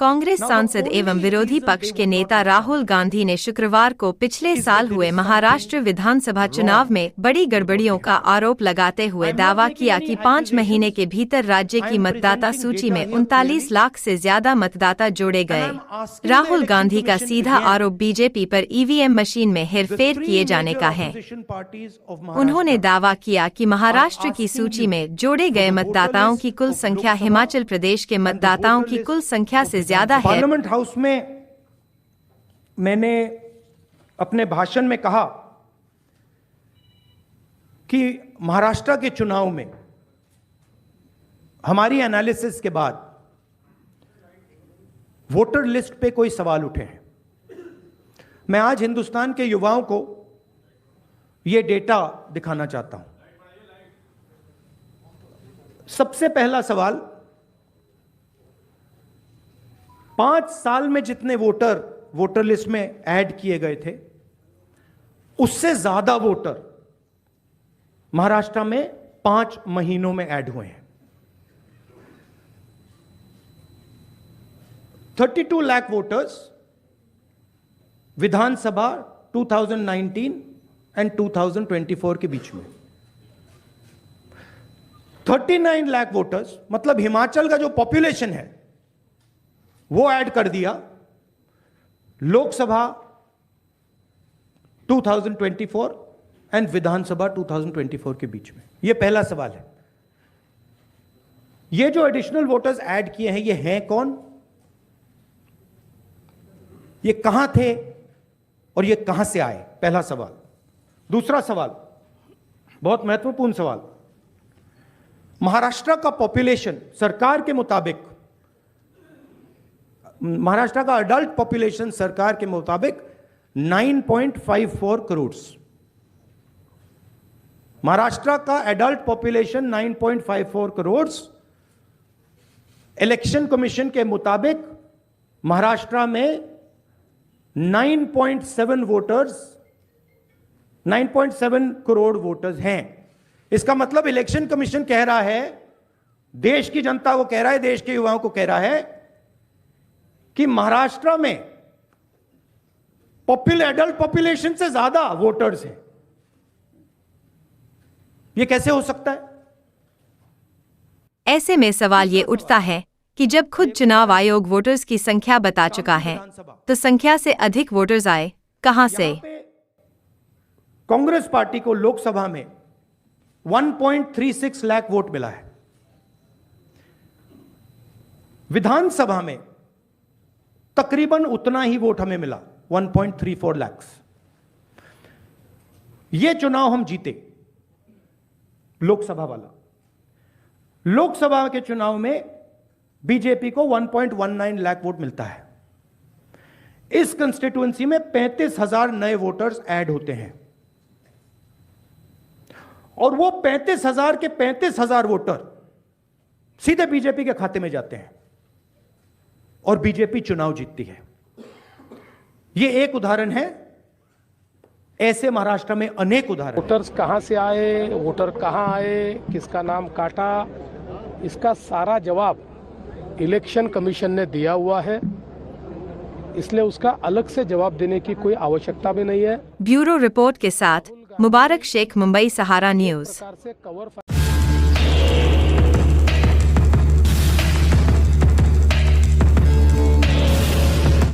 कांग्रेस सांसद एवं विरोधी पक्ष के नेता राहुल गांधी ने शुक्रवार को पिछले साल हुए महाराष्ट्र विधानसभा चुनाव में बड़ी गड़बड़ियों का आरोप लगाते हुए दावा किया कि 5 महीने के भीतर राज्य की मतदाता सूची में 39 लाख से ज्यादा मतदाता जोड़े गए। राहुल गांधी का सीधा आरोप बीजेपी पर ईवीएम मशीन में हेरफेर किए जाने का है। उन्होंने दावा किया कि महाराष्ट्र की सूची में जोड़े गए मतदाताओं की कुल संख्या हिमाचल प्रदेश के मतदाताओं की कुल संख्या से ज्यादा है। पार्लियामेंट हाउस में मैंने अपने भाषण में कहा कि महाराष्ट्र के चुनाव में हमारी एनालिसिस के बाद वोटर लिस्ट पे कोई सवाल उठे हैं। मैं आज हिंदुस्तान के युवाओं को यह डेटा दिखाना चाहता हूं। सबसे पहला सवाल, 5 साल में जितने वोटर लिस्ट में ऐड किए गए थे उससे ज्यादा वोटर महाराष्ट्र में 5 महीनों में ऐड हुए हैं। 32 लाख वोटर्स विधानसभा 2019 एंड 2024 के बीच में। 39 लाख वोटर्स मतलब हिमाचल का जो पॉपुलेशन है वो ऐड कर दिया लोकसभा 2024 एंड विधानसभा 2024 के बीच में। यह पहला सवाल है। ये जो एडिशनल वोटर्स ऐड किए हैं ये हैं कौन, ये कहां थे और ये कहां से आए, पहला सवाल। दूसरा सवाल, बहुत महत्वपूर्ण सवाल, महाराष्ट्र का पॉपुलेशन सरकार के मुताबिक, महाराष्ट्र का अडल्ट पॉपुलेशन सरकार के मुताबिक 9.54 करोड़। महाराष्ट्र का adult population 9.54 crore. Election commission के मुताबिक महाराष्ट्र में 9.7 करोड़ वोटर्स हैं। इसका मतलब इलेक्शन कमीशन कह रहा है, देश की जनता को कह रहा है, देश के युवाओं को कह रहा है कि महाराष्ट्र में एडल्ट पॉपुलेशन से ज्यादा वोटर्स हैं। यह कैसे हो सकता है? ऐसे में सवाल ये उठता है कि जब खुद चुनाव आयोग वोटर्स की संख्या बता चुका है तो संख्या से अधिक वोटर्स आए कहां से? कांग्रेस पार्टी को लोकसभा में 1.36 लाख वोट मिला है। विधानसभा में तकरीबन उतना ही वोट हमें मिला, 1.34 लाख। यह चुनाव हम जीते, लोकसभा वाला। लोकसभा के चुनाव में बीजेपी को 1.19 लाख वोट मिलता है। इस कंस्टिट्यूएंसी में 35,000 नए वोटर्स ऐड होते हैं और वो 35,000 के 35,000 वोटर सीधे बीजेपी के खाते में जाते हैं और बीजेपी चुनाव जीतती है। यह एक उदाहरण है, ऐसे महाराष्ट्र में अनेक उदाहरण। वोटर्स कहां से आए, वोटर कहां आए, किसका नाम काटा, इसका सारा जवाब इलेक्शन कमीशन ने दिया हुआ है, इसलिए उसका अलग से जवाब देने की कोई आवश्यकता भी नहीं है। ब्यूरो रिपोर्ट के साथ मुबारक शेख, मुंबई सहारा न्यूज़।